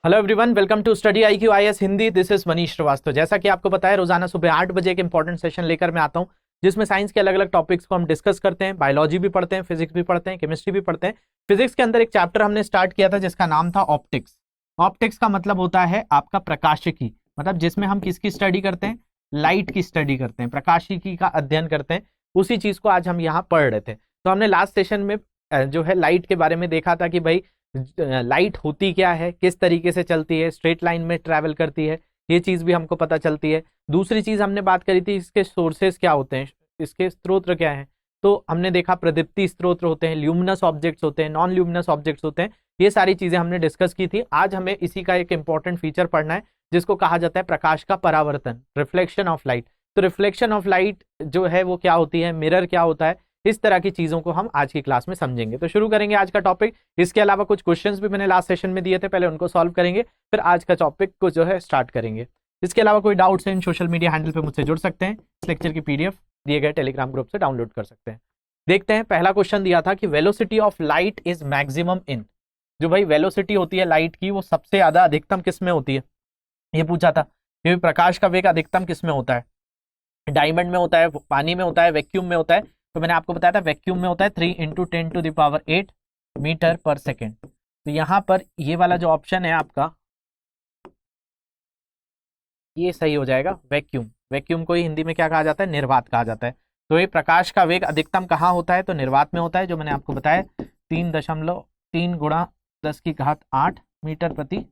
Hello everyone, welcome to study IQ IAS Hindi. This is Manish Shrivastava. जैसा कि आपको पता है, रोजाना सुबह 8 बजे एक इंपॉर्टेंट सेशन लेकर मैं आता हूं, जिसमें साइंस के अलग अलग टॉपिक्स को हम डिस्कस करते हैं। बायोलॉजी भी पढ़ते हैं, फिजिक्स भी पढ़ते हैं, केमिस्ट्री भी पढ़ते हैं। फिजिक्स के अंदर एक चैप्टर हमने स्टार्ट किया था जिसका नाम था ऑप्टिक्स। ऑप्टिक्स का मतलब होता है आपका प्रकाशिकी, मतलब जिसमें हम किसकी स्टडी करते हैं, लाइट की स्टडी करते हैं, प्रकाशिकी का अध्ययन करते हैं। उसी चीज को आज हम यहाँ पढ़ रहे थे। तो हमने लास्ट सेशन में जो है लाइट के बारे में देखा था कि भाई लाइट होती क्या है, किस तरीके से चलती है, स्ट्रेट लाइन में ट्रैवल करती है, ये चीज भी हमको पता चलती है। दूसरी चीज हमने बात करी थी इसके सोर्सेस क्या होते हैं, इसके स्रोत क्या हैं। तो हमने देखा प्रदीप्ति स्रोत होते हैं, ल्यूमिनस ऑब्जेक्ट्स होते हैं, नॉन ल्यूमिनस ऑब्जेक्ट्स होते हैं। ये सारी चीजें हमने डिस्कस की थी। आज हमें इसी का एक इंपॉर्टेंट फीचर पढ़ना है जिसको कहा जाता है प्रकाश का परावर्तन, रिफ्लेक्शन ऑफ लाइट। तो रिफ्लेक्शन ऑफ लाइट जो है वो क्या होती है, मिरर क्या होता है, इस तरह की चीजों को हम आज की क्लास में समझेंगे। तो शुरू करेंगे आज का टॉपिक। इसके अलावा कुछ क्वेश्चंस भी मैंने लास्ट सेशन में दिए थे, पहले उनको सॉल्व करेंगे, फिर आज का टॉपिक को जो है स्टार्ट करेंगे। इसके अलावा कोई डाउट्स हैं, सोशल मीडिया हैंडल पे मुझसे जुड़ सकते हैं। इस लेक्चर की PDF दिए गए टेलीग्राम ग्रुप से डाउनलोड कर सकते हैं। देखते हैं, पहला क्वेश्चन दिया था कि velocity of light is maximum in. जो भाई वेलोसिटी होती है लाइट की, वो सबसे ज्यादा अधिकतम किस में होती है, ये पूछा था। ये प्रकाश का वेग अधिकतम किस में होता है, डायमंड में होता है, पानी में होता है, वैक्यूम में होता है। तो मैंने आपको बताया था वैक्यूम में होता है 3 × 10⁸ मीटर पर सेकेंड। तो यहाँ पर ये वाला जो ऑप्शन है आपका, ये सही हो जाएगा। वैक्यूम, वैक्यूम को ही हिंदी में क्या कहा जाता है, निर्वात कहा जाता है। तो ये प्रकाश का वेग अधिकतम कहाँ होता है, तो निर्वात में होता है, जो मैंने आपको बताया 3.3 × 10⁸ मीटर प्रति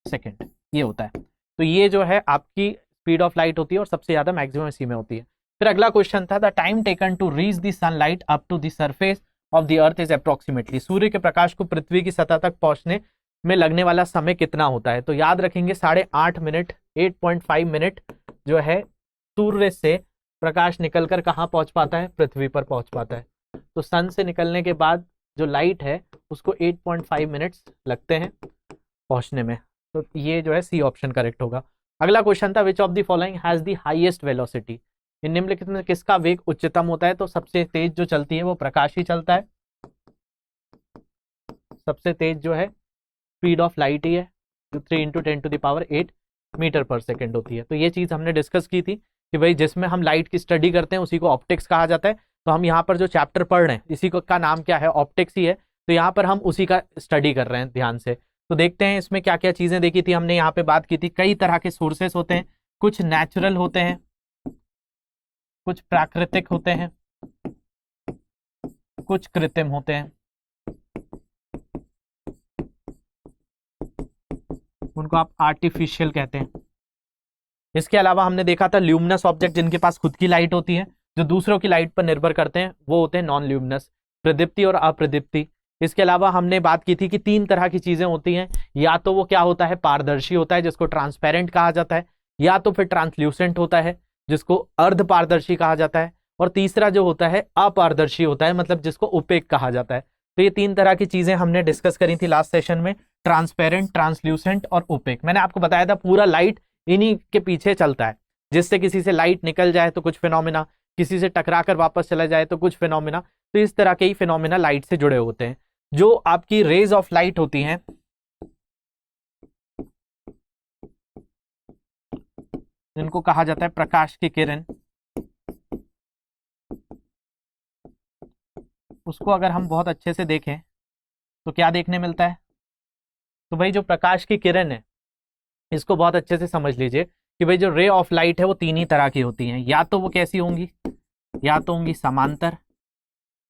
सेकेंड ये होता है। तो ये जो है आपकी स्पीड ऑफ लाइट होती है और सबसे ज्यादा मैक्सिमम इसी में होती है। फिर अगला क्वेश्चन था, the time taken to reach the sunlight up to the surface of the earth is approximately. सूर्य के प्रकाश को पृथ्वी की सतह तक पहुंचने में लगने वाला समय कितना होता है। तो याद रखेंगे 8.5 मिनट, 8.5 मिनट जो है सूर्य से प्रकाश निकलकर कहाँ पहुंच पाता है, पृथ्वी पर पहुंच पाता है। तो सन से निकलने के बाद जो लाइट है उसको 8.5 मिनट्स लगते हैं पहुंचने में। तो ये जो है सी ऑप्शन करेक्ट होगा। अगला क्वेश्चन था, which of the following has the highest velocity. इन निम्नलिखित में किसका वेग उच्चतम होता है। तो सबसे तेज जो चलती है वो प्रकाश ही चलता है। सबसे तेज जो है स्पीड ऑफ लाइट ही है, जो 3 × 10⁸ मीटर पर सेकेंड होती है। तो ये चीज हमने डिस्कस की थी कि भाई जिसमें हम लाइट की स्टडी करते हैं उसी को ऑप्टिक्स कहा जाता है। तो हम यहाँ पर जो चैप्टर पढ़ रहे हैं इसी को का नाम क्या है, ऑप्टिक्स ही है। तो यहाँ पर हम उसी का स्टडी कर रहे हैं ध्यान से। तो देखते हैं इसमें क्या क्या चीजें देखी थी हमने। यहाँ पे बात की थी कई तरह के सोर्सेस होते हैं, कुछ नेचुरल होते हैं, कुछ प्राकृतिक होते हैं, कुछ कृत्रिम होते हैं, उनको आप आर्टिफिशियल कहते हैं। इसके अलावा हमने देखा था ल्यूमिनस ऑब्जेक्ट जिनके पास खुद की लाइट होती है, जो दूसरों की लाइट पर निर्भर करते हैं, वो होते हैं नॉन ल्यूमिनस, प्रदीप्ति और अप्रदीप्ति। इसके अलावा हमने बात की थी कि 3 तरह की चीजें होती हैं, या तो वो क्या होता है, पारदर्शी होता है जिसको ट्रांसपेरेंट कहा जाता है, या तो फिर ट्रांसल्यूसेंट होता है जिसको अर्ध पारदर्शी कहा जाता है, और तीसरा जो होता है अपारदर्शी होता है, मतलब जिसको ओपेक कहा जाता है। तो ये 3 तरह की चीजें हमने डिस्कस करी थी लास्ट सेशन में, ट्रांसपेरेंट, ट्रांसल्यूसेंट और ओपेक। मैंने आपको बताया था पूरा लाइट इन्हीं के पीछे चलता है, जिससे किसी से लाइट निकल जाए तो कुछ फिनोमिना, किसी से टकरा कर वापस चला जाए तो कुछ फिनोमिना। तो इस तरह के ही फिनोमिना लाइट से जुड़े होते हैं। जो आपकी रेज ऑफ लाइट होती हैं, जिनको कहा जाता है प्रकाश की किरण, उसको अगर हम बहुत अच्छे से देखें तो क्या देखने मिलता है। तो भाई जो प्रकाश की किरण है, इसको बहुत अच्छे से समझ लीजिए कि भाई जो रे ऑफ लाइट है वो 3 ही तरह की होती हैं। या तो वो कैसी होंगी, या तो होंगी समांतर,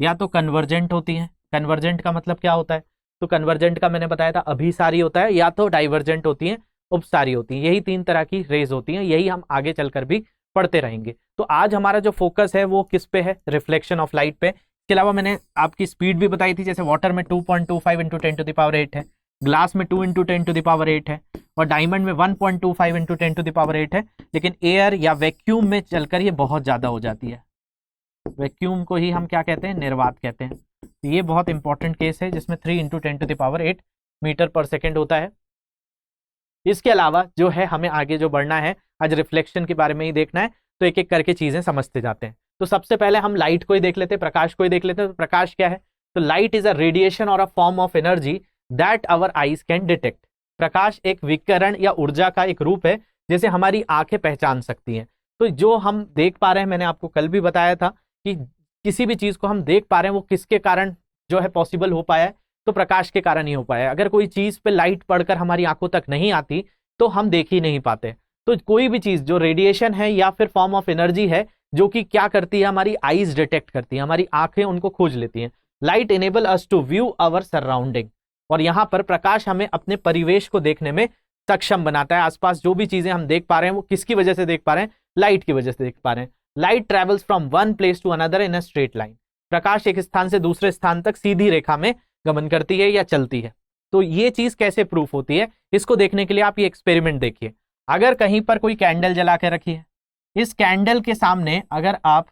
या तो कन्वर्जेंट होती हैं। कन्वर्जेंट का मतलब क्या होता है, तो कन्वर्जेंट का मैंने बताया था अभिसारी होता है, या तो डाइवर्जेंट होती हैं, उपसारी होती हैं। यही 3 तरह की रेज होती हैं, यही हम आगे चलकर भी पढ़ते रहेंगे। तो आज हमारा जो फोकस है वो किस पे है, रिफ्लेक्शन ऑफ लाइट पे। इसके अलावा मैंने आपकी स्पीड भी बताई थी, जैसे वाटर में 2.25 × 10⁸ है, ग्लास में 2 × 10⁸ है, और डायमंड में 1.25 × 10⁸ है। लेकिन एयर या वैक्यूम में चलकर ये बहुत ज्यादा हो जाती है। वैक्यूम को ही हम क्या कहते हैं, निर्वात कहते हैं। तो ये बहुत इंपॉर्टेंट केस है जिसमें 3 × 10⁸ मीटर पर सेकेंड होता है। इसके अलावा जो है हमें आगे जो बढ़ना है, आज रिफ्लेक्शन के बारे में ही देखना है, तो एक एक करके चीजें समझते जाते हैं। तो सबसे पहले हम लाइट को ही देख लेते हैं, प्रकाश को ही देख लेते हैं। तो प्रकाश क्या है, तो लाइट इज अ रेडिएशन और a form of energy that our eyes can detect. प्रकाश एक विकिरण या ऊर्जा का एक रूप है जैसे हमारी आंखें पहचान सकती हैं। तो जो हम देख पा रहे हैं, मैंने आपको कल भी बताया था कि किसी भी चीज को हम देख पा रहे हैं वो किसके कारण जो है पॉसिबल हो पाया है, तो प्रकाश के कारण ही हो पाया है। अगर कोई चीज पे लाइट पड़कर हमारी आंखों तक नहीं आती तो हम देख ही नहीं पाते। तो कोई भी चीज जो रेडिएशन है या फिर फॉर्म ऑफ एनर्जी है जो कि क्या करती है, हमारी आईज डिटेक्ट करती है, हमारी आंखें उनको खोज लेती हैं। Light enable us to view our surrounding, और यहाँ पर प्रकाश हमें अपने परिवेश को देखने में सक्षम बनाता है। आसपास जो भी चीजें हम देख पा रहे हैं वो किसकी वजह से देख पा रहे हैं, लाइट की वजह से देख पा रहे हैं। Light travels from one place to another in a straight line, प्रकाश एक स्थान से दूसरे स्थान तक सीधी रेखा में गमन करती है या चलती है। तो ये चीज कैसे प्रूफ होती है, इसको देखने के लिए आप ये एक्सपेरिमेंट देखिए। अगर कहीं पर कोई कैंडल जला के रखी है, इस कैंडल के सामने अगर आप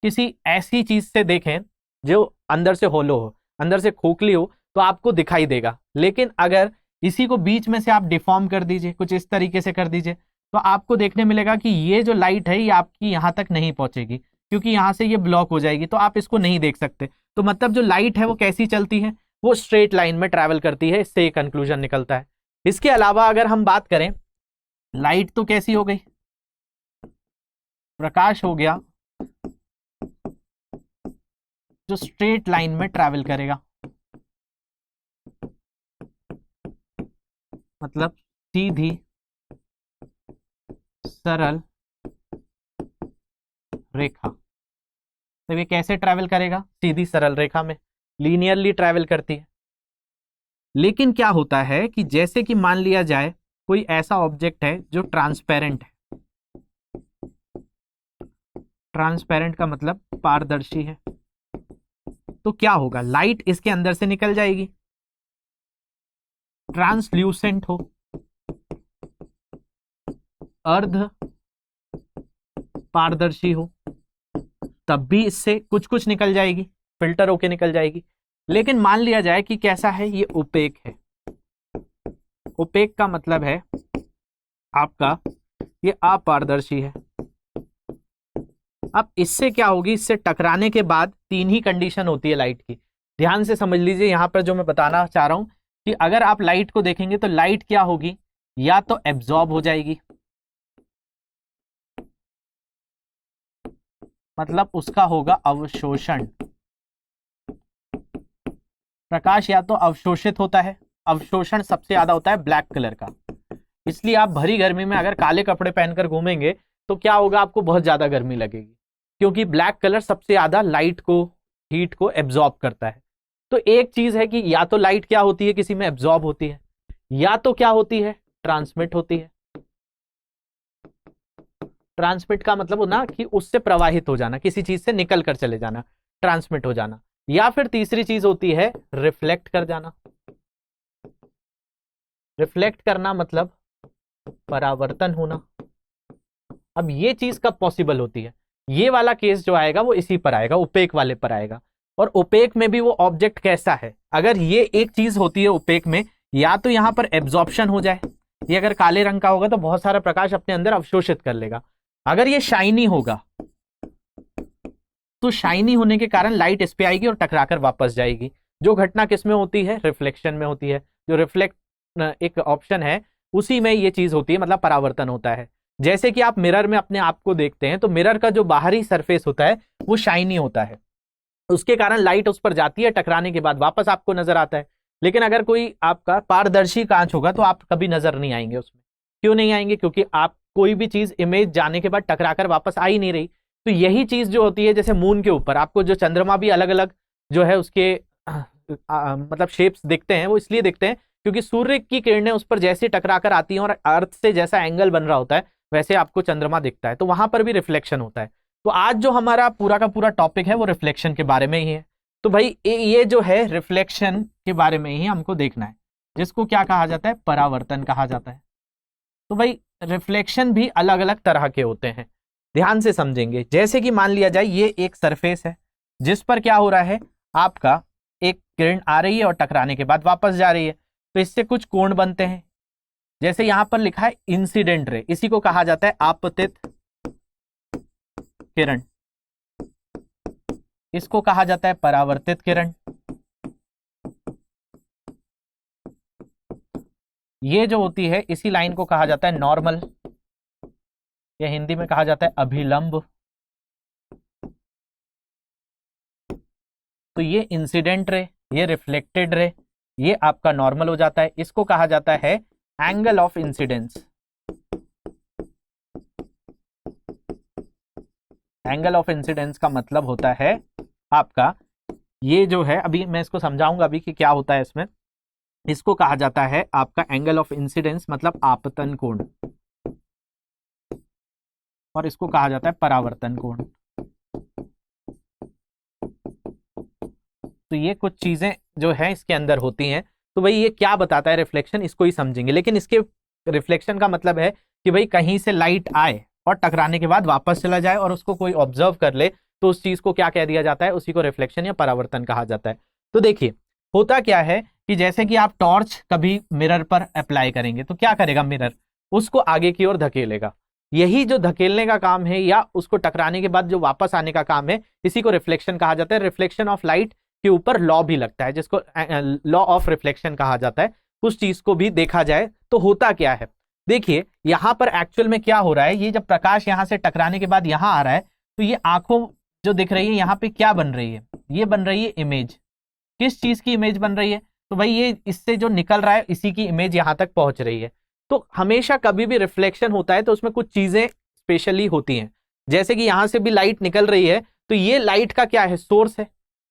किसी ऐसी चीज से देखें जो अंदर से होलो हो, अंदर से खोखली हो, तो आपको दिखाई देगा। लेकिन अगर इसी को बीच में से आप डिफॉर्म कर दीजिए, कुछ इस तरीके से कर दीजिए, तो आपको देखने मिलेगा कि ये जो लाइट है ये आपकी यहां तक नहीं पहुंचेगी, क्योंकि यहां से ये ब्लॉक हो जाएगी, तो आप इसको नहीं देख सकते। तो मतलब जो लाइट है वो कैसी चलती है, वो स्ट्रेट लाइन में ट्रैवल करती है। इससे एक कंक्लूजन निकलता है। इसके अलावा अगर हम बात करें, लाइट तो कैसी हो गई, प्रकाश हो गया जो स्ट्रेट लाइन में ट्रैवल करेगा, मतलब सीधी सरल रेखा। तो ये कैसे ट्रैवल करेगा, सीधी सरल रेखा में, लीनियरली ट्रैवल करती है। लेकिन क्या होता है कि जैसे कि मान लिया जाए कोई ऐसा ऑब्जेक्ट है जो ट्रांसपेरेंट है, ट्रांसपेरेंट का मतलब पारदर्शी है, तो क्या होगा, लाइट इसके अंदर से निकल जाएगी। ट्रांसल्यूसेंट हो, अर्ध पारदर्शी हो, तब भी इससे कुछ कुछ निकल जाएगी, फिल्टर होके निकल जाएगी। लेकिन मान लिया जाए कि कैसा है, ये ओपेक है। ओपेक का मतलब है आपका ये अपारदर्शी है। अब इससे क्या होगी, इससे टकराने के बाद तीन ही कंडीशन होती है लाइट की। ध्यान से समझ लीजिए यहां पर जो मैं बताना चाह रहा हूं कि अगर आप लाइट को देखेंगे तो लाइट क्या होगी, या तो एब्जॉर्ब हो जाएगी, मतलब उसका होगा अवशोषण। प्रकाश या तो अवशोषित होता है, अवशोषण सबसे ज्यादा होता है ब्लैक कलर का। इसलिए आप भरी गर्मी में अगर काले कपड़े पहनकर घूमेंगे तो क्या होगा, आपको बहुत ज्यादा गर्मी लगेगी, क्योंकि ब्लैक कलर सबसे ज्यादा लाइट को, हीट को एब्जॉर्ब करता है। तो एक चीज है कि या तो लाइट क्या होती है, किसी में एब्जॉर्ब होती है, या तो क्या होती है, ट्रांसमिट होती है। ट्रांसमिट का मतलब ना कि उससे प्रवाहित हो जाना, किसी चीज से निकल कर चले जाना, ट्रांसमिट हो जाना। या फिर तीसरी चीज होती है रिफ्लेक्ट कर जाना। रिफ्लेक्ट करना मतलब परावर्तन होना। अब ये चीज कब पॉसिबल होती है, ये वाला केस जो आएगा वो इसी पर आएगा, ओपेक वाले पर आएगा। और ओपेक में भी वो ऑब्जेक्ट कैसा है, अगर ये एक चीज होती है ओपेक में, या तो यहां पर एब्जॉर्प्शन हो जाए, ये अगर काले रंग का होगा तो बहुत सारा प्रकाश अपने अंदर अवशोषित कर लेगा। अगर ये शाइनी होगा तो शाइनी होने के कारण लाइट इस पे आएगी और टकराकर वापस जाएगी। जो घटना किसमें होती है, रिफ्लेक्शन में होती है। जो रिफ्लेक्ट एक ऑप्शन है उसी में ये चीज होती है, मतलब परावर्तन होता है। जैसे कि आप मिरर में अपने आप को देखते हैं तो मिरर का जो बाहरी सरफेस होता है वो शाइनी होता है, उसके कारण लाइट उस पर जाती है, टकराने के बाद वापस आपको नजर आता है। लेकिन अगर कोई आपका पारदर्शी कांच होगा तो आप कभी नजर नहीं आएंगे उसमें। क्यों नहीं आएंगे, क्योंकि आप कोई भी चीज इमेज जाने के बाद टकराकर वापस आ ही नहीं रही। तो यही चीज जो होती है, जैसे मून के ऊपर आपको जो चंद्रमा भी अलग अलग जो है उसके मतलब शेप्स दिखते हैं, वो इसलिए दिखते हैं क्योंकि सूर्य की किरणें उस पर जैसे टकराकर आती हैं और अर्थ से जैसा एंगल बन रहा होता है वैसे आपको चंद्रमा दिखता है, तो वहां पर भी रिफ्लेक्शन होता है। तो आज जो हमारा पूरा का पूरा टॉपिक है वो रिफ्लेक्शन के बारे में ही है। तो भाई ये जो है रिफ्लेक्शन के बारे में ही हमको देखना है, जिसको क्या कहा जाता है, परावर्तन कहा जाता है। तो भाई रिफ्लेक्शन भी अलग अलग तरह के होते हैं, ध्यान से समझेंगे। जैसे कि मान लिया जाए ये एक सरफेस है जिस पर क्या हो रहा है, आपका एक किरण आ रही है और टकराने के बाद वापस जा रही है, तो इससे कुछ कोण बनते हैं। जैसे यहां पर लिखा है इंसिडेंट रे, इसी को कहा जाता है आपतित किरण, इसको कहा जाता है परावर्तित किरण। ये जो होती है इसी लाइन को कहा जाता है नॉर्मल, या हिंदी में कहा जाता है अभिलंब। तो ये इंसिडेंट रे, ये रिफ्लेक्टेड रे, ये आपका नॉर्मल हो जाता है। इसको कहा जाता है angle of incidence. Angle of incidence का मतलब होता है आपका ये जो है, अभी मैं इसको समझाऊंगा अभी कि क्या होता है इसमें। इसको कहा जाता है आपका एंगल ऑफ इंसिडेंस, मतलब आपतन कोण, और इसको कहा जाता है परावर्तन कोण। तो ये कुछ चीजें जो है इसके अंदर होती हैं। तो भाई ये क्या बताता है रिफ्लेक्शन, इसको ही समझेंगे। लेकिन इसके रिफ्लेक्शन का मतलब है कि भाई कहीं से लाइट आए और टकराने के बाद वापस चला जाए और उसको कोई ऑब्जर्व कर ले, तो उस चीज को क्या कह दिया जाता है, उसी को रिफ्लेक्शन या परावर्तन कहा जाता है। तो देखिए होता क्या है कि जैसे कि आप टॉर्च कभी मिरर पर अप्लाई करेंगे तो क्या करेगा, मिरर उसको आगे की ओर धकेलेगा। यही जो धकेलने का काम है या उसको टकराने के बाद जो वापस आने का काम है, इसी को रिफ्लेक्शन कहा जाता है। रिफ्लेक्शन ऑफ लाइट के ऊपर लॉ भी लगता है, जिसको लॉ ऑफ रिफ्लेक्शन कहा जाता है। उस चीज को भी देखा जाए तो होता क्या है, देखिए यहां पर एक्चुअल में क्या हो रहा है, ये जब प्रकाश यहां से टकराने के बाद यहां आ रहा है तो ये आंखों जो दिख रही है यहां पे क्या बन रही है, ये बन रही है इमेज। किस चीज की इमेज बन रही है, तो भाई ये इससे जो निकल रहा है इसी की इमेज यहां तक पहुंच रही है। तो हमेशा कभी भी रिफ्लेक्शन होता है तो उसमें कुछ चीजें स्पेशली होती हैं। जैसे कि यहां से भी लाइट निकल रही है तो ये लाइट का क्या है, सोर्स है,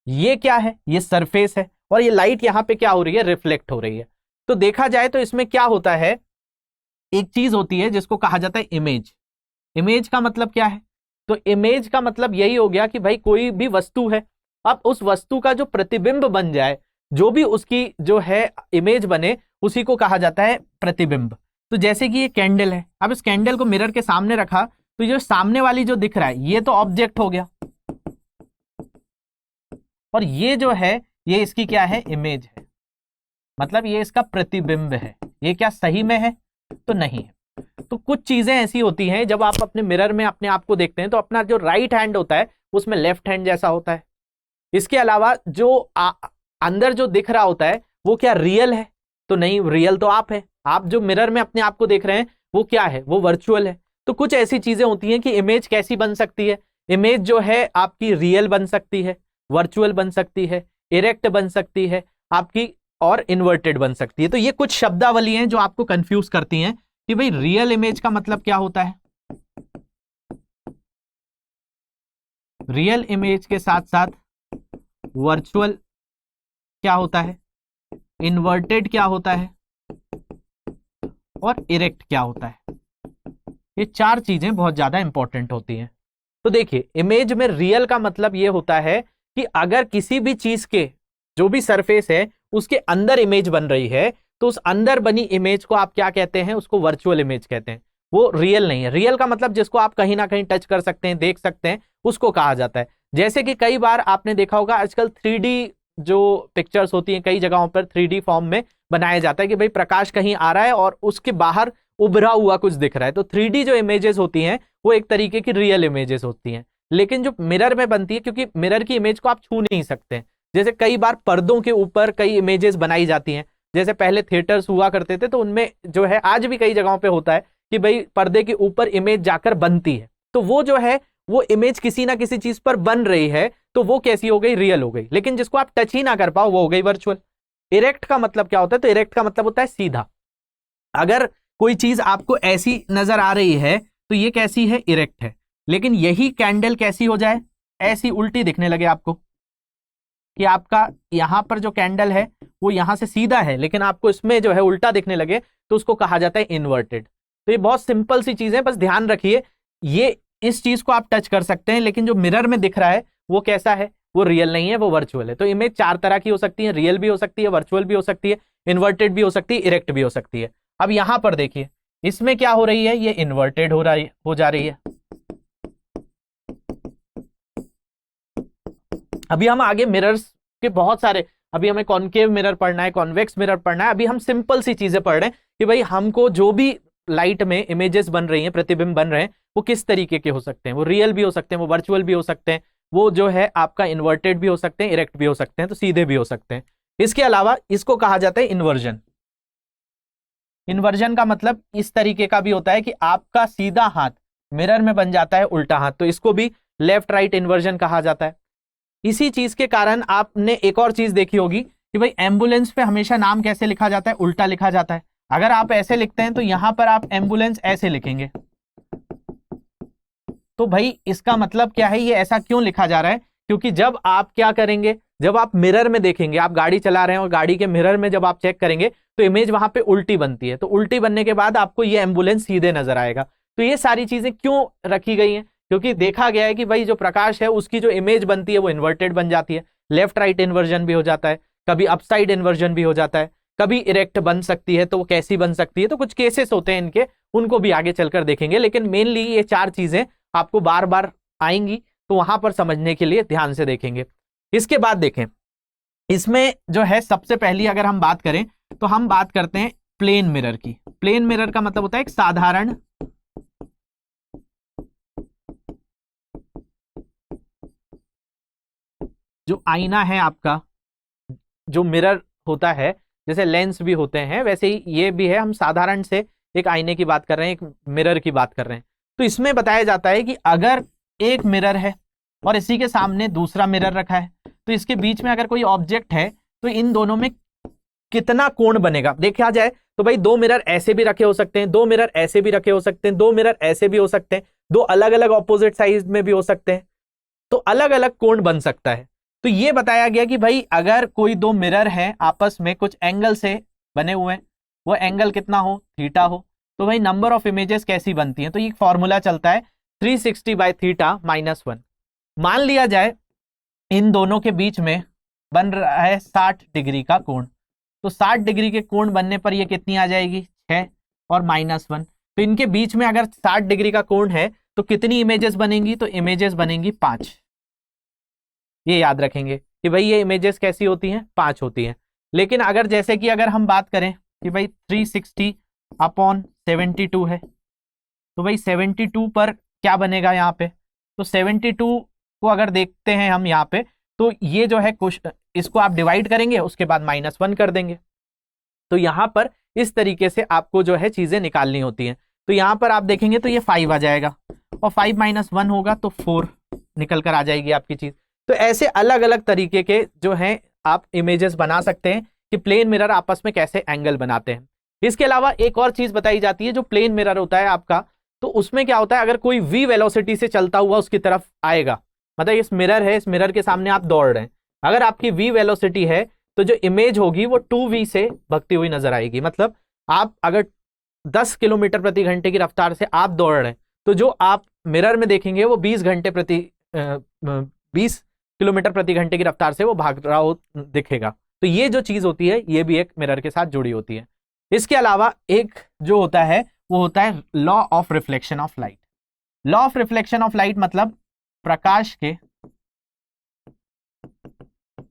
ये क्या है, ये सरफेस है, और ये लाइट यहां पे क्या हो रही है, रिफ्लेक्ट हो रही है। तो देखा जाए तो इसमें क्या होता है, एक चीज होती है जिसको कहा जाता है इमेज। इमेज का मतलब क्या है, तो इमेज का मतलब यही हो गया कि भाई कोई भी वस्तु है, अब उस वस्तु का जो प्रतिबिंब बन जाए, जो भी उसकी जो है इमेज बने, उसी को कहा जाता है प्रतिबिंब। तो जैसे कि ये कैंडल है, अब इस कैंडल को मिरर के सामने रखा तो ये सामने वाली जो दिख रहा है ये तो ऑब्जेक्ट हो गया, और ये जो है ये इसकी क्या है, इमेज है, मतलब ये इसका प्रतिबिंब है। ये क्या सही में है, तो नहीं है। तो कुछ चीजें ऐसी होती हैं जब आप अपने मिरर में अपने आप को देखते हैं तो अपना जो राइट हैंड होता है उसमें लेफ्ट हैंड जैसा होता है। इसके अलावा जो अंदर जो दिख रहा होता है वो क्या रियल है, तो नहीं, रियल तो आप है। आप जो मिरर में अपने आप को देख रहे हैं वो क्या है, वो वर्चुअल है। तो कुछ ऐसी चीजें होती हैं कि इमेज कैसी बन सकती है, इमेज जो है आपकी रियल बन सकती है, वर्चुअल बन सकती है, इरेक्ट बन सकती है आपकी, और इन्वर्टेड बन सकती है। तो ये कुछ शब्दावली हैं जो आपको कंफ्यूज करती हैं कि भाई रियल इमेज का मतलब क्या होता है, रियल इमेज के साथ साथ वर्चुअल क्या होता है, इन्वर्टेड क्या होता है, और इरेक्ट क्या होता है। ये चार चीजें बहुत ज्यादा इंपॉर्टेंट होती हैं। तो देखिए इमेज में रियल का मतलब ये होता है कि अगर किसी भी चीज के जो भी सरफेस है उसके अंदर इमेज बन रही है तो उस अंदर बनी इमेज को आप क्या कहते हैं, उसको वर्चुअल इमेज कहते हैं, वो रियल नहीं है। रियल का मतलब जिसको आप कहीं ना कहीं टच कर सकते हैं, देख सकते हैं, उसको कहा जाता है। जैसे कि कई बार आपने देखा होगा आजकल 3D जो पिक्चर्स होती हैं कई जगहों पर 3D फॉर्म में बनाया जाता है कि भाई प्रकाश कहीं आ रहा है और उसके बाहर उभरा हुआ कुछ दिख रहा है। तो 3D जो इमेजेस होती हैं वो एक तरीके की रियल इमेजेस होती हैं। लेकिन जो मिरर में बनती है, क्योंकि मिरर की इमेज को आप छू नहीं सकते, जैसे कई बार पर्दों के ऊपर कई इमेजेस बनाई जाती हैं, जैसे पहले थिएटर्स हुआ करते थे तो उनमें जो है आज भी कई जगहों पे होता है कि भाई पर्दे के ऊपर इमेज जाकर बनती है, तो वो जो है वो इमेज किसी ना किसी चीज पर बन रही है, तो वो कैसी हो गई, रियल हो गई। लेकिन जिसको आप टच ही ना कर पाओ वो हो गई वर्चुअल। इरेक्ट का मतलब क्या होता है, तो इरेक्ट का मतलब होता है सीधा। अगर कोई चीज आपको ऐसी नजर आ रही है तो ये कैसी है, इरेक्ट है। लेकिन यही कैंडल कैसी हो जाए, ऐसी उल्टी दिखने लगे आपको, कि आपका यहां पर जो कैंडल है वो यहां से सीधा है लेकिन आपको इसमें जो है उल्टा दिखने लगे, तो उसको कहा जाता है इन्वर्टेड। तो ये बहुत सिंपल सी चीज है, बस ध्यान रखिए। ये इस चीज को आप टच कर सकते हैं लेकिन जो मिरर में दिख रहा है वो कैसा है, वो रियल नहीं है, वो वर्चुअल है। तो इमेज चार तरह की हो सकती है, रियल भी हो सकती है, वर्चुअल भी हो सकती है, इन्वर्टेड भी हो सकती है, इरेक्ट भी हो सकती है। अब यहां पर देखिए इसमें क्या हो रही है, ये इन्वर्टेड हो जा रही है। अभी हम आगे मिरर्स के बहुत सारे, अभी हमें कॉनकेव मिरर पढ़ना है, कॉन्वेक्स मिरर पढ़ना है। अभी हम सिंपल सी चीजें पढ़ रहे हैं कि भाई हमको जो भी लाइट में इमेजेस बन रही हैं, प्रतिबिंब बन रहे हैं, वो किस तरीके के हो सकते हैं, वो रियल भी हो सकते हैं, वो वर्चुअल भी हो सकते हैं, वो जो है आपका इन्वर्टेड भी हो सकते हैं, इरेक्ट भी हो सकते हैं, तो सीधे भी हो सकते हैं। इसके अलावा इसको कहा जाता है इन्वर्जन। इन्वर्जन का मतलब इस तरीके का भी होता है कि आपका सीधा हाथ मिरर में बन जाता है उल्टा हाथ, तो इसको भी लेफ्ट राइट इन्वर्जन कहा जाता है। इसी चीज के कारण आपने एक और चीज देखी होगी कि भाई एम्बुलेंस पे हमेशा नाम कैसे लिखा जाता है, उल्टा लिखा जाता है। अगर आप ऐसे लिखते हैं तो यहां पर आप एम्बुलेंस ऐसे लिखेंगे, तो भाई इसका मतलब क्या है, ये ऐसा क्यों लिखा जा रहा है, क्योंकि जब आप क्या करेंगे, जब आप मिरर में देखेंगे, आप गाड़ी चला रहे हैं और गाड़ी के मिरर में जब आप चेक करेंगे तो इमेज वहां पे उल्टी बनती है, तो उल्टी बनने के बाद आपको ये एम्बुलेंस सीधे नजर आएगा। तो ये सारी चीजें क्यों रखी गई हैं, क्योंकि देखा गया है कि भाई जो प्रकाश है उसकी जो इमेज बनती है वो इन्वर्टेड बन जाती है, लेफ्ट राइट इन्वर्जन भी हो जाता है, कभी अपसाइड इन्वर्जन भी हो जाता है, कभी इरेक्ट बन सकती है, तो वो कैसी बन सकती है, तो कुछ केसेस होते हैं इनके, उनको भी आगे चलकर देखेंगे। लेकिन मेनली ये चार चीजें आपको बार बार आएंगी, तो वहां पर समझने के लिए ध्यान से देखेंगे। इसके बाद देखें, इसमें जो है सबसे पहली अगर हम बात करें तो हम बात करते हैं प्लेन मिरर की। प्लेन मिरर का मतलब होता है एक साधारण जो आईना है आपका, जो मिरर होता है, जैसे लेंस भी होते हैं वैसे ही ये भी है, हम साधारण से एक आईने की बात कर रहे हैं, एक मिरर की बात कर रहे हैं। तो इसमें बताया जाता है कि अगर एक मिरर है और इसी के सामने दूसरा मिरर रखा है, तो इसके बीच में अगर कोई ऑब्जेक्ट है तो इन दोनों में कितना कोण बनेगा। देखा जाए तो भाई दो मिरर ऐसे भी रखे हो सकते हैं, दो मिरर ऐसे भी रखे हो सकते हैं, दो मिरर ऐसे भी हो सकते हैं, दो अलग अलग ऑपोजिट साइज में भी हो सकते हैं, तो अलग अलग कोण बन सकता है। तो ये बताया गया कि भाई अगर कोई दो मिरर है आपस में कुछ एंगल से बने हुए हैं, वो एंगल कितना हो, थीटा हो, तो भाई नंबर ऑफ इमेजेस कैसी बनती हैं, तो ये फॉर्मूला चलता है 360/θ-1। मान लिया जाए इन दोनों के बीच में बन रहा है 60 डिग्री का कोण, तो 60 डिग्री के कोण बनने पर ये कितनी आ जाएगी, 6 और -1। तो इनके बीच में अगर 60 डिग्री का कोण है तो कितनी इमेजेस बनेंगी, तो इमेजेस बनेंगी 5। ये याद रखेंगे कि भाई ये इमेजेस कैसी होती हैं, 5 होती हैं। लेकिन अगर जैसे कि अगर हम बात करें कि भाई 360/72 है, तो भाई 72 पर क्या बनेगा यहाँ पे, तो 72 को अगर देखते हैं हम यहाँ पे, तो ये जो है कुछ इसको आप डिवाइड करेंगे, उसके बाद -1 कर देंगे, तो यहाँ पर इस तरीके से आपको जो है चीजें निकालनी होती हैं। तो यहाँ पर आप देखेंगे तो ये 5 आ जाएगा और 5 - 1 होगा तो 4 निकल कर आ जाएगी आपकी चीज। तो ऐसे अलग अलग तरीके के जो हैं आप इमेजेस बना सकते हैं कि प्लेन मिरर आपस में कैसे एंगल बनाते हैं। इसके अलावा एक और चीज बताई जाती है, जो प्लेन मिरर होता है आपका, तो उसमें क्या होता है, अगर कोई v वेलोसिटी से चलता हुआ उसकी तरफ आएगा, मतलब इस मिरर है, इस मिरर के सामने आप दौड़ रहे हैं, अगर आपकी v वेलोसिटी है तो जो इमेज होगी वो 2v से भगती हुई नजर आएगी। मतलब आप अगर 10 किलोमीटर प्रति घंटे की रफ्तार से आप दौड़ रहे हैं, तो जो आप मिरर में देखेंगे वो 20 किलोमीटर प्रति घंटे की रफ्तार से वो भाग रहा हो दिखेगा। तो ये जो चीज होती है ये भी एक मिरर के साथ जुड़ी होती है। इसके अलावा एक जो होता है वो होता है law of reflection of light. Law of reflection of light मतलब प्रकाश के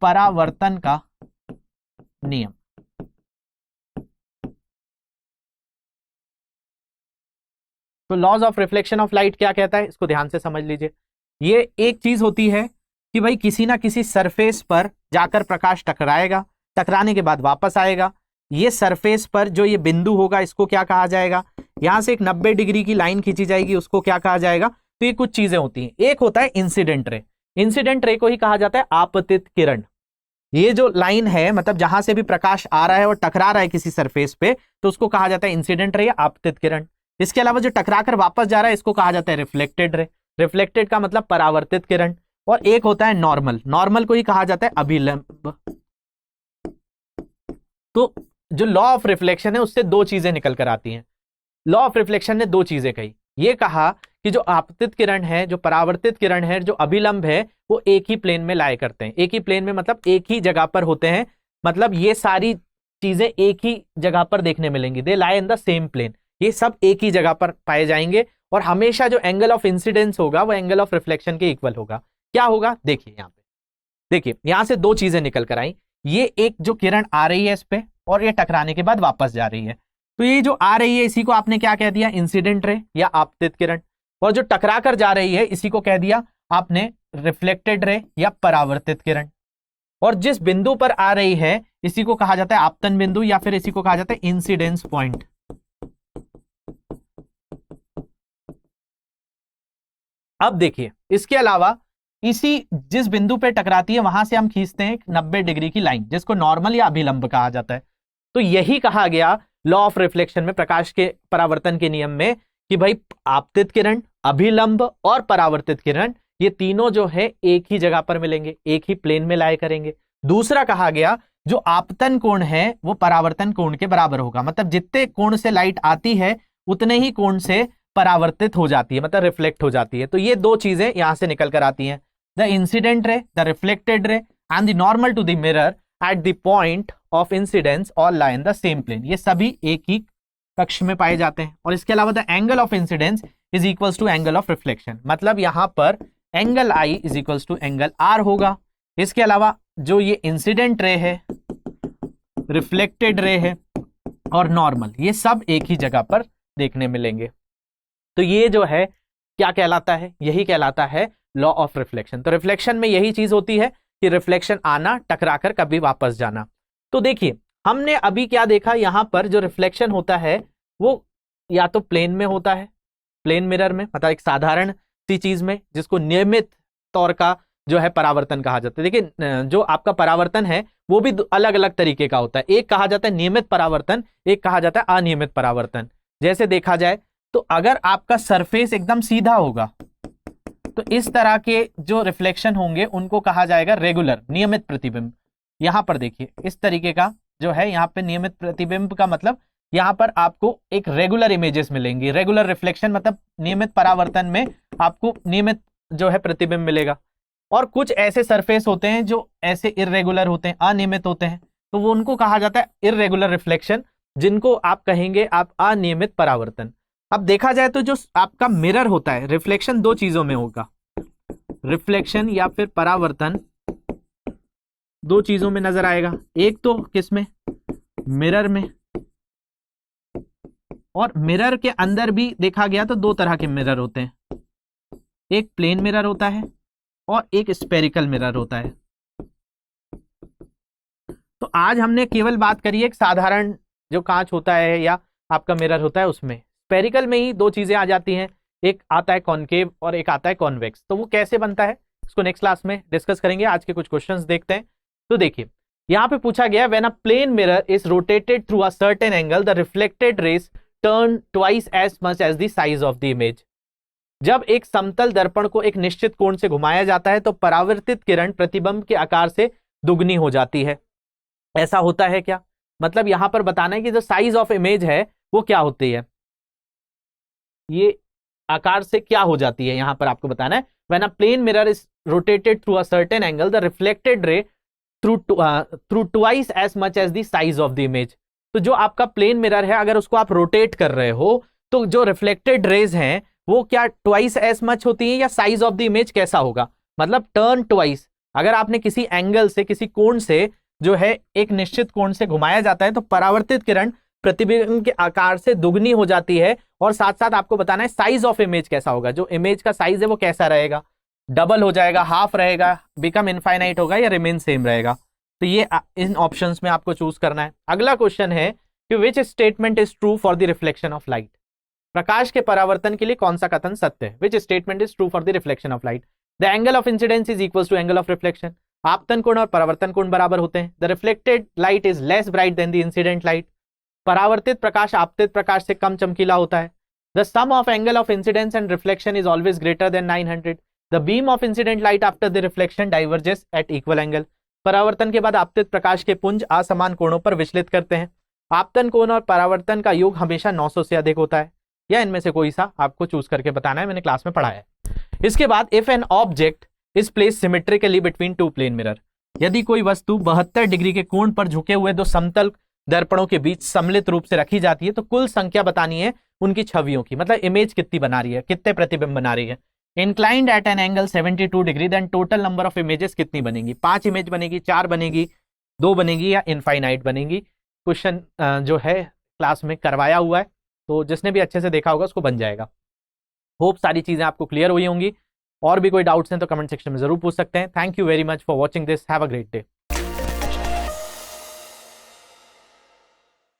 परावर्तन का नियम। तो laws of reflection of light क्या कहता है, इसको ध्यान से समझ लीजिए। ये एक चीज होती है कि भाई किसी ना किसी सरफेस पर जाकर प्रकाश टकराएगा, टकराने के बाद वापस आएगा, ये सरफेस पर जो ये बिंदु होगा इसको क्या कहा जाएगा, यहां से एक 90 डिग्री की लाइन खींची जाएगी, उसको क्या कहा जाएगा। तो ये कुछ चीजें होती हैं। एक होता है इंसिडेंट रे, इंसिडेंट रे को ही कहा जाता है आपतित किरण। ये जो लाइन है, मतलब जहां से भी प्रकाश आ रहा है और टकरा रहा है किसी सरफेस पे, तो उसको कहा जाता है इंसिडेंट रे या आपतित किरण। इसके अलावा जो टकरा कर वापस जा रहा है इसको कहा जाता है रिफ्लेक्टेड रे, रिफ्लेक्टेड का मतलब परावर्तित किरण। और एक होता है नॉर्मल, नॉर्मल को ही कहा जाता है अभिलंब। तो जो लॉ ऑफ रिफ्लेक्शन है उससे दो चीजें निकल कर आती हैं। लॉ ऑफ रिफ्लेक्शन ने दो चीजें कही, ये कहा कि जो आपतित किरण है, जो परावर्तित किरण है, जो अभिलंब है, वो एक ही प्लेन में लाए करते हैं। एक ही प्लेन में मतलब एक ही जगह पर होते हैं, मतलब ये सारी चीजें एक ही जगह पर देखने मिलेंगी, दे लाई इन द सेम प्लेन, ये सब एक ही जगह पर पाए जाएंगे। और हमेशा जो एंगल ऑफ इंसिडेंस होगा वो एंगल ऑफ रिफ्लेक्शन के इक्वल होगा। क्या होगा, देखिए यहां पे, देखिए यहां से दो चीजें निकल कर आई। ये एक जो किरण आ रही है इस पे, और ये टकराने के बाद वापस जा रही है, तो ये जो आ रही है इसी को आपने क्या कह दिया, इंसिडेंट रे या आपतित किरण। और जो टकरा कर जा रही है इसी को कह दिया आपने रिफ्लेक्टेड रे या परावर्तित किरण। और जिस बिंदु पर आ रही है इसी को कहा जाता है आपतन बिंदु, या फिर इसी को कहा जाता है इंसिडेंस पॉइंट। अब देखिए इसके अलावा इसी जिस बिंदु पे टकराती है वहां से हम खींचते हैं 90 डिग्री की लाइन, जिसको नॉर्मल या अभिलंब कहा जाता है। तो यही कहा गया लॉ ऑफ रिफ्लेक्शन में, प्रकाश के परावर्तन के नियम में, कि भाई आपतित किरण, अभिलंब और परावर्तित किरण ये तीनों जो है एक ही जगह पर मिलेंगे, एक ही प्लेन में लाया करेंगे। दूसरा कहा गया जो आपतन कोण है वो परावर्तन कोण के बराबर होगा, मतलब जितने कोण से लाइट आती है उतने ही कोण से परावर्तित हो जाती है, मतलब रिफ्लेक्ट हो जाती है। तो ये दो चीजें यहां से निकल कर आती हैं, the incident ray, the reflected ray and the normal to the mirror at the point of incidence all lie in the same plane. ये सभी एक ही कक्ष में पाए जाते हैं। और इसके अलावा the angle of incidence is equals to angle of reflection, मतलब यहां पर angle i is equals to angle r होगा। इसके अलावा जो ये इंसिडेंट रे है, रिफ्लेक्टेड रे है और नॉर्मल, ये सब एक ही जगह पर देखने मिलेंगे। तो ये जो है क्या कहलाता है, यही कहलाता है लॉ ऑफ रिफ्लेक्शन। तो रिफ्लेक्शन में यही चीज होती है कि रिफ्लेक्शन आना, टकराकर कभी वापस जाना। तो देखिए हमने अभी क्या देखा, यहां पर जो रिफ्लेक्शन होता है वो या तो प्लेन में होता है, प्लेन मिरर में, मतलब एक साधारण सी चीज में जिसको नियमित तौर का जो है परावर्तन कहा जाता है। देखिए जो आपका परावर्तन है वो भी अलग अलग तरीके का होता है, एक कहा जाता है नियमित परावर्तन, एक कहा जाता है अनियमित परावर्तन। जैसे देखा जाए तो अगर आपका सरफेस एकदम सीधा होगा तो इस तरह के जो रिफ्लेक्शन होंगे उनको कहा जाएगा रेगुलर, नियमित प्रतिबिंब। यहां पर देखिए इस तरीके का जो है, यहाँ पे नियमित प्रतिबिंब का मतलब यहां पर आपको एक रेगुलर इमेजेस मिलेंगी। रेगुलर रिफ्लेक्शन मतलब नियमित परावर्तन में आपको नियमित जो है प्रतिबिंब मिलेगा। और कुछ ऐसे सरफेस होते हैं जो ऐसे इर्रेगुलर होते हैं, अनियमित होते हैं, तो वो उनको कहा जाता है इर्रेगुलर रिफ्लेक्शन, जिनको आप कहेंगे आप अनियमित परावर्तन। अब देखा जाए तो जो आपका मिरर होता है, रिफ्लेक्शन दो चीजों में होगा, रिफ्लेक्शन या फिर परावर्तन दो चीजों में नजर आएगा। एक तो किसमें, मिरर में, और मिरर के अंदर भी देखा गया तो दो तरह के मिरर होते हैं, एक प्लेन मिरर होता है और एक स्फेरिकल मिरर होता है। तो आज हमने केवल बात करी एक साधारण जो कांच होता है या आपका मिरर होता है उसमें। स्फेरिकल में ही दो चीजें आ जाती हैं, एक आता है कॉनकेव और एक आता है कॉन्वेक्स। तो वो कैसे बनता है इसको नेक्स्ट क्लास में डिस्कस करेंगे। आज के कुछ क्वेश्चंस देखते हैं। तो देखिए यहां पे पूछा गया, when a plane mirror is rotated through a certain angle the reflected rays turn twice as much as the size of the image. जब एक समतल दर्पण को एक निश्चित कोण से घुमाया जाता है तो परावर्तित किरण प्रतिबिंब के आकार से दुगनी हो जाती है। ऐसा होता है क्या, मतलब यहां पर बताना है कि जो साइज ऑफ इमेज है वो क्या होती है, ये आकार से क्या हो जाती है, यहां पर आपको बताना है। When a plane mirror is rotated through a certain angle the reflected ray through twice as much as the size of the image. तो जो आपका प्लेन मिरर है अगर उसको आप रोटेट कर रहे हो तो जो रिफ्लेक्टेड रेज हैं वो क्या ट्वाइस एज मच होती है, या साइज ऑफ द इमेज कैसा होगा, मतलब टर्न ट्वाइस। अगर आपने किसी एंगल से, किसी कोण से जो है एक निश्चित कोण से घुमाया जाता है तो परावर्तित किरण प्रतिबिंब के आकार से दुगनी हो जाती है। और साथ साथ आपको बताना है साइज ऑफ इमेज कैसा होगा, जो इमेज का साइज है वो कैसा रहेगा, डबल हो जाएगा, हाफ रहेगा, बिकम इनफाइनाइट होगा या रिमेन सेम रहेगा। तो ये इन ऑप्शंस में आपको चूज करना है। अगला क्वेश्चन है कि which statement is true for the reflection of light. प्रकाश के परावर्तन के लिए कौन सा कथन सत्य है। Which statement is true for the reflection of light. The angle of incidence is equal to angle of reflection. आपतन कोण और परावर्तन कोण बराबर होते हैं। The reflected light is less bright than the incident light. परावर्तित प्रकाश आपतित प्रकाश से कम चमकीला होता है। The some of angle of incidence and reflection is always greater than 900। The beam of incident light after the reflection diverges at equal angle. परावर्तन के बाद आपतित प्रकाश के पुंज असमान कोणों पर विचलित करते हैं। आपतन कोण और परावर्तन का योग हमेशा 900 से अधिक होता है, या इनमें से कोई सा आपको चूज करके बताना है, मैंने क्लास में पढ़ाया है। इसके बाद if an object is placed symmetrically between two plane mirror. यदि कोई वस्तु 72 डिग्री के कोण पर झुके हुए दो समतल दर्पणों के बीच सम्मिलित रूप से रखी जाती है तो कुल संख्या बतानी है उनकी छवियों की, मतलब इमेज कितनी बना रही है, कितने प्रतिबिंब बना रही है। Inclined at an angle 72 degree, then total number of images कितनी बनेगी, 5 इमेज बनेगी, 4 बनेगी, 2 बनेगी या इनफाइनाइट बनेगी। क्वेश्चन जो है क्लास में करवाया हुआ है, तो जिसने भी अच्छे से देखा होगा उसको बन जाएगा। होप सारी चीजें आपको क्लियर हुई होंगी। और भी कोई डाउट्स हैं तो कमेंट सेक्शन में जरूर पूछ सकते हैं। Thank you very much for watching this. Have a great day.